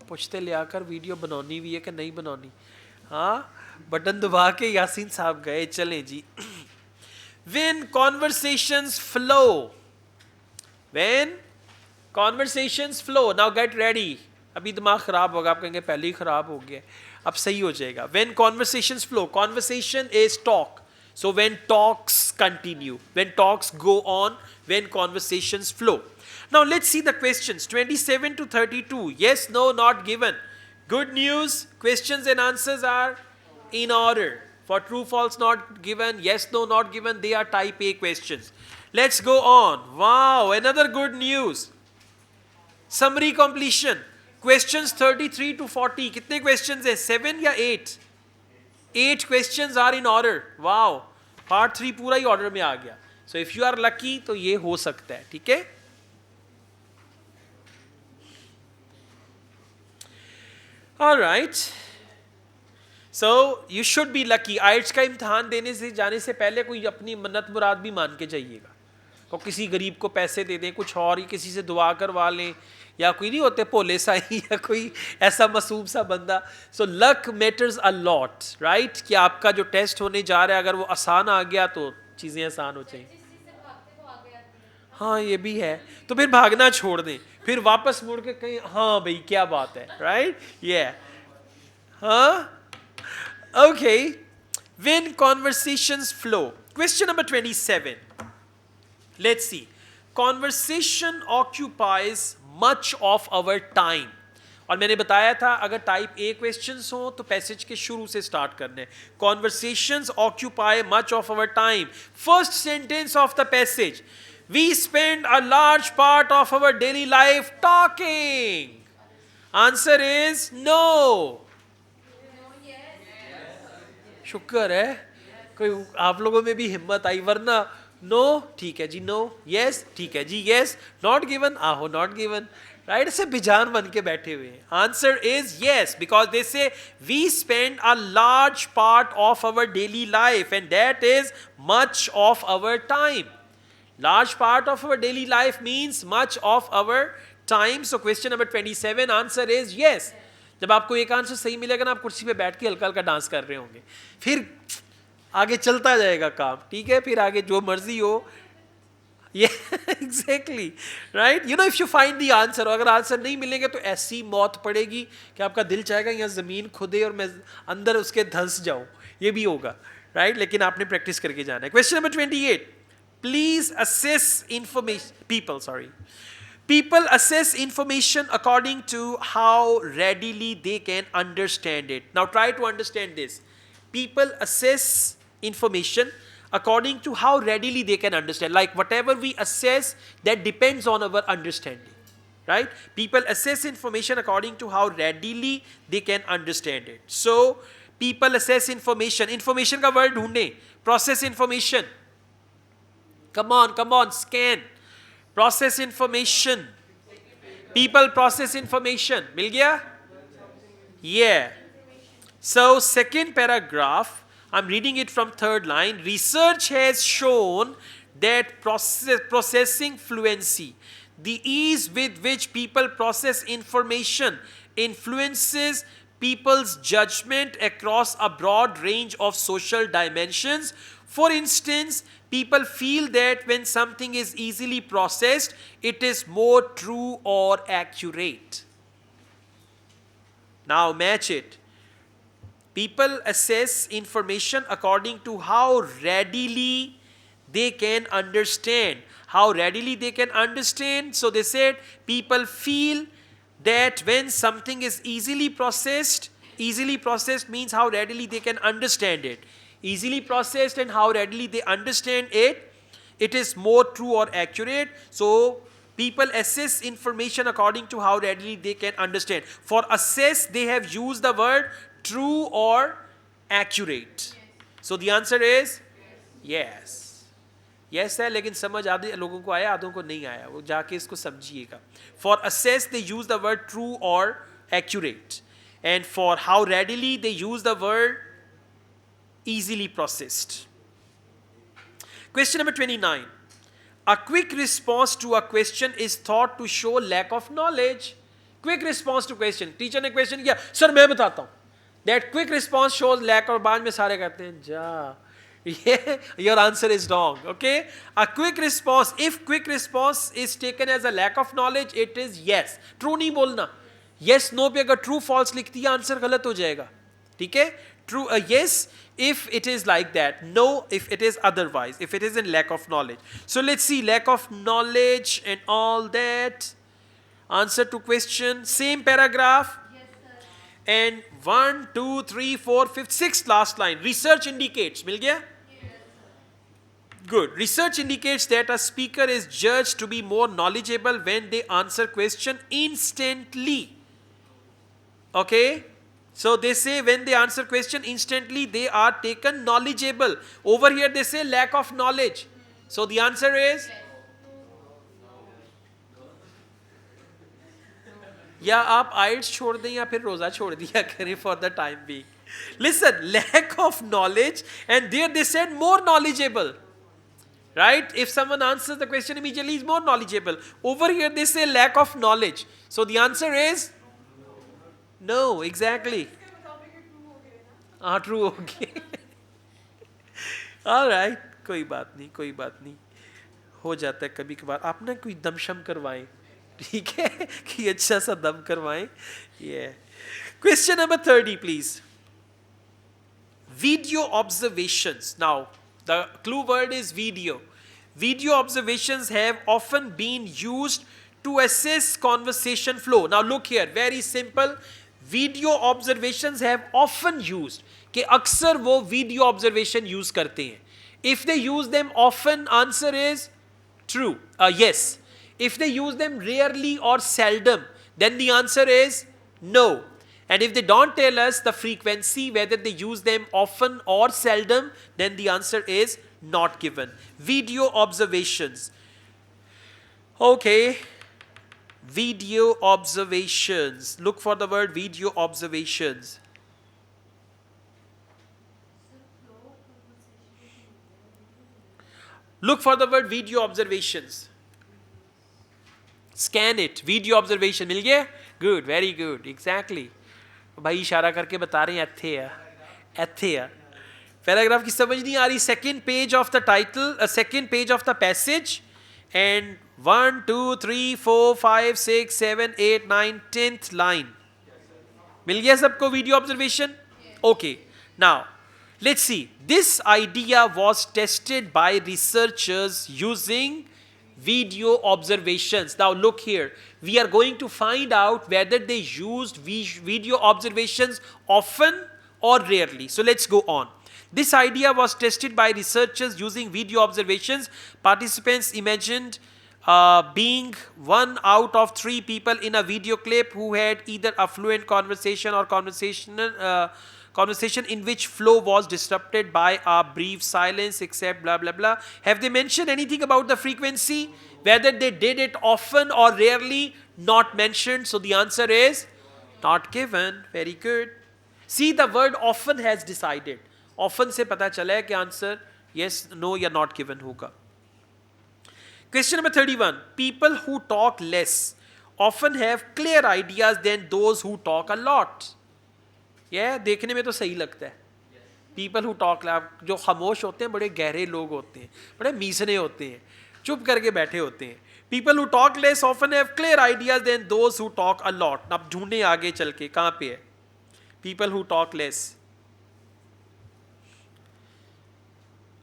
पूछते ले आकर वीडियो बनानी भी है कि नहीं बनानी। हाँ, बटन दबा के यासीन साहब गए। चलें जी। When conversations flow, when conversations flow, now get ready. अभी दिमाग खराब होगा, आप कहेंगे पहले ही खराब हो गया, अब सही हो जाएगा। When conversations flow, conversation is talk. So when talks continue, when talks go on, when conversations flow. Now let's see the questions 27 to 32. Yes, no, not given. Good news, questions and answers are in order. For true, false, not given, yes, no, not given, they are type A questions. Let's go on. Wow, another good news. Summary completion. Questions 33 to 40. कितने questions हैं? 7 या 8? 8 questions are in order. Wow. Part 3 पूरा ही order में आ गया. So if you are lucky, तो ये हो सकता है, ठीक है? All right. So you should be lucky. IELTS का इम्तहान देने से जाने से पहले कोई अपनी मन्नत मुराद भी मान के जाइएगा। को किसी गरीब को पैसे दे दें, कुछ और ही किसी से दुआ करवा लें, या कोई नहीं होते भोले साई या कोई ऐसा मासूम सा बंदा। So luck matters a lot, right? कि आपका जो टेस्ट होने जा रहा है अगर वो आसान आ गया तो चीज़ें आसान हो जाएंगी। हाँ, ये भी है। तो फिर भागना छोड़ दें, फिर वापस मुड़ के कहीं हाँ भाई क्या बात है, राइट? ये हाँ, okay. When conversations flow. Question number 27. Let's see. Conversation occupies much of our time. और मैंने बताया था अगर टाइप ए क्वेश्चंस हो तो पैसेज के शुरू से स्टार्ट करने। Conversations occupy much of our time. First sentence of the passage. We spend a large part of our daily life talking. Answer is no. शुक्र है कोई आप लोगों में भी हिम्मत आई, वरना नो ठीक है जी, नो यस ठीक है जी, यस नॉट गिवन, आहो नॉट गिवन, राइट? ऐसे बेजान बन के बैठे हुए हैं। Answer is yes, because they say we spend a large part of our daily life and that is much of our time. Large part of our daily life means much of our time. So question number 27 answer is yes. जब आपको एक answer सही मिलेगा ना, आप कुर्सी पे बैठ के हल्का हल्का डांस कर रहे होंगे, फिर आगे चलता जाएगा काम, ठीक है? फिर आगे जो मर्जी हो, ये exactly right. You know if you find the answer, अगर आंसर नहीं मिलेंगे तो ऐसी मौत पड़ेगी कि आपका दिल चाहेगा यहाँ जमीन खुदे और मैं अंदर उसके धंस जाऊं, ये भी होगा, राइट? लेकिन आपने प्रैक्टिस करके जाना है। Question number 28. Please assess information. People assess information according to how readily they can understand it. Now try to understand this. People assess information according to how readily they can understand. Like whatever we assess, that depends on our understanding. Right? People assess information according to how readily they can understand it. So people assess information. Information का word ढूंढे. Process information. Come on, scan. Process information. People process information. मिल गया? Yeah. So second paragraph, I'm reading it from third line. Research has shown that processing fluency, the ease with which people process information, influences people's judgment across a broad range of social dimensions. For instance, people feel that when something is easily processed, it is more true or accurate. Now match it. People assess information according to how readily they can understand. How readily they can understand. So they said people feel that when something is easily processed means how readily they can understand it. Easily processed and how readily they understand it, it is more true or accurate. So people assess information according to how readily they can understand. For assess, they have used the word true or accurate. So the answer is yes. Yes है, लेकिन समझ आधे लोगों को आया, आधों को नहीं आया, वो जाके इसको समझिएगा. For assess, they use the word true or accurate. And for how readily, they use the word easily processed. Question number 29. A quick response to a question is thought to show lack of knowledge. Quick response to question, teacher ने question किया, sir मैं बताता हूं, that quick response shows lack, और बाद में सारे कहते हैं जा, ये your answer is wrong. Okay, a quick response, if quick response is taken as a lack of knowledge, it is yes. True नहीं बोलना, yes no पे अगर true false लिख दिया आंसर गलत हो जाएगा, ठीक है? True yes if it is like that, no if it is otherwise, if it is in lack of knowledge. So let's see, lack of knowledge and all that. Answer to question, same paragraph. And 1, 2, 3, 4, 5, 6 last line. Research indicates, मिल गया? Good. Research indicates that a speaker is judged to be more knowledgeable when they answer question instantly. Okay? So they say when they answer question instantly, they are taken knowledgeable. Over here they say lack of knowledge. So the answer is? या आप आइल्स छोड़ दें या फिर रोजा छोड़ दिया करें for the time being. Listen, lack of knowledge and there they said more knowledgeable, right? If someone answers the question immediately, is more knowledgeable. Over here they say lack of knowledge, so the answer is no. Exactly. True हो गए. Alright, कोई बात नहीं, कोई बात नहीं, हो जाता है कभी कभार. आप ना कोई दमशम करवाएं, ठीक है, कि अच्छा सा दम करवाएं. ये question number 30 please. Video observations. Now the clue word is video. Video observations have often been used to assess conversation flow. Now look here, very simple. Video observations have often used, कि अक्सर वो video observation use करते हैं. If they use them often, answer is true. Yes. If they use them rarely or seldom, then the answer is no. And if they don't tell us the frequency, whether they use them often or seldom, then the answer is not given. Video observations. Okay. Video observations. Look for the word video observations. Look for the word video observations. Scan it. Video observation. मिल गया? Good. Very good. Exactly. भाई इशारा करके बता रहे हैं ऐथे है, ऐथे है. Paragraph की समझ नहीं आ रही. Second page of the title, second page of the passage, and 1, 2, 3, 4, 5, 6, 7, 8, 9, 10th line. मिल गया सबको video observation? Okay. Now let's see. This idea was tested by researchers using video observations. Now look here, we are going to find out whether they used video observations often or rarely. So let's go on. This idea was tested by researchers using video observations. Participants imagined being one out of 3 people in a video clip who had either a fluent conversation or conversation in which flow was disrupted by a brief silence, except blah blah blah. Have they mentioned anything about the frequency, whether they did it often or rarely? Not mentioned, so the answer is not given. Very good. See, the word often has decided. Often से पता चला है कि answer yes, no या not given होगा. Question number 31. People who talk less often have clear ideas than those who talk a lot. यह देखने में तो सही लगता है. पीपल हु टॉक, जो खामोश होते हैं बड़े गहरे लोग होते हैं, बड़े मीसने होते हैं, चुप करके बैठे होते हैं. People who talk less often have clear ideas then those who talk a lot. अब ढूंढे आगे चल के कहाँ पे है पीपल हु टॉक लेस.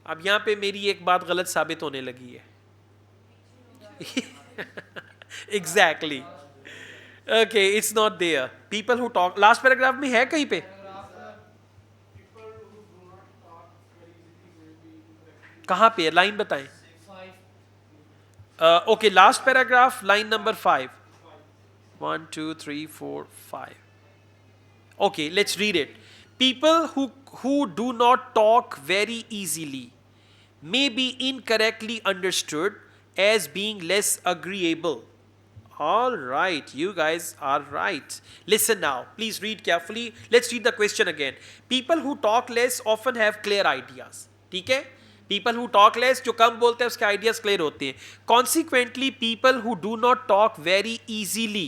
अब यहाँ पे मेरी एक बात गलत साबित होने लगी है. Exactly. Okay, it's not there. People who talk. Last paragraph में है कहीं पे? कहाँ पे है? लाइन बताएं. Okay, last paragraph, line number 5. 1, 2, 3, 4, 5. Okay, let's read it. People who do not talk very easily may be incorrectly understood as being less agreeable. All right, you guys are right. Listen now, please read carefully. Let's read the question again. People who talk less often have clear ideas. ठीक है? People who talk less, जो कम बोलते हैं उसके ideas clear होते हैं. Consequently, people who do not talk very easily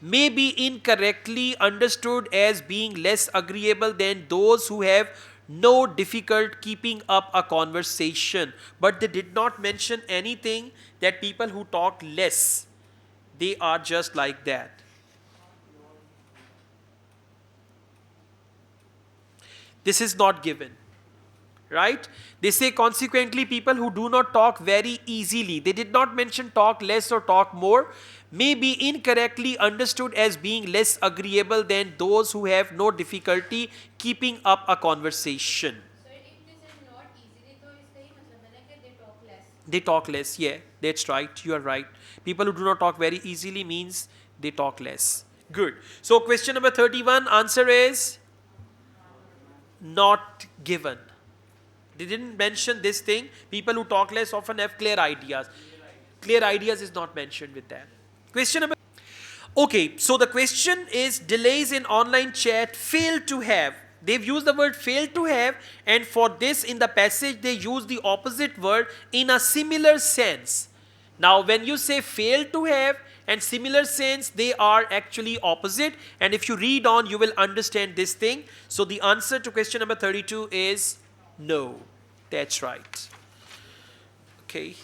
may be incorrectly understood as being less agreeable than those who have no difficult keeping up a conversation. But they did not mention anything that people who talk less, they are just like that. This is not given, right? They say consequently people who do not talk very easily. They did not mention talk less or talk more. May be incorrectly understood as being less agreeable than those who have no difficulty keeping up a conversation. So if they said not easily, तो इसका ही मतलब है ना कि they talk less. They talk less, yeah, that's right, you are right. People who do not talk very easily means they talk less. Good. So question number 31, answer is not given. They didn't mention this thing. People who talk less often have clear ideas. Clear ideas is not mentioned with that. Question number. Okay, so the question is delays in online chat fail to have. They've used the word fail to have, and for this in the passage they use the opposite word in a similar sense. Now when you say fail to have and similar sense, they are actually opposite, and if you read on you will understand this thing. So the answer to question number 32 is no. That's right. Okay.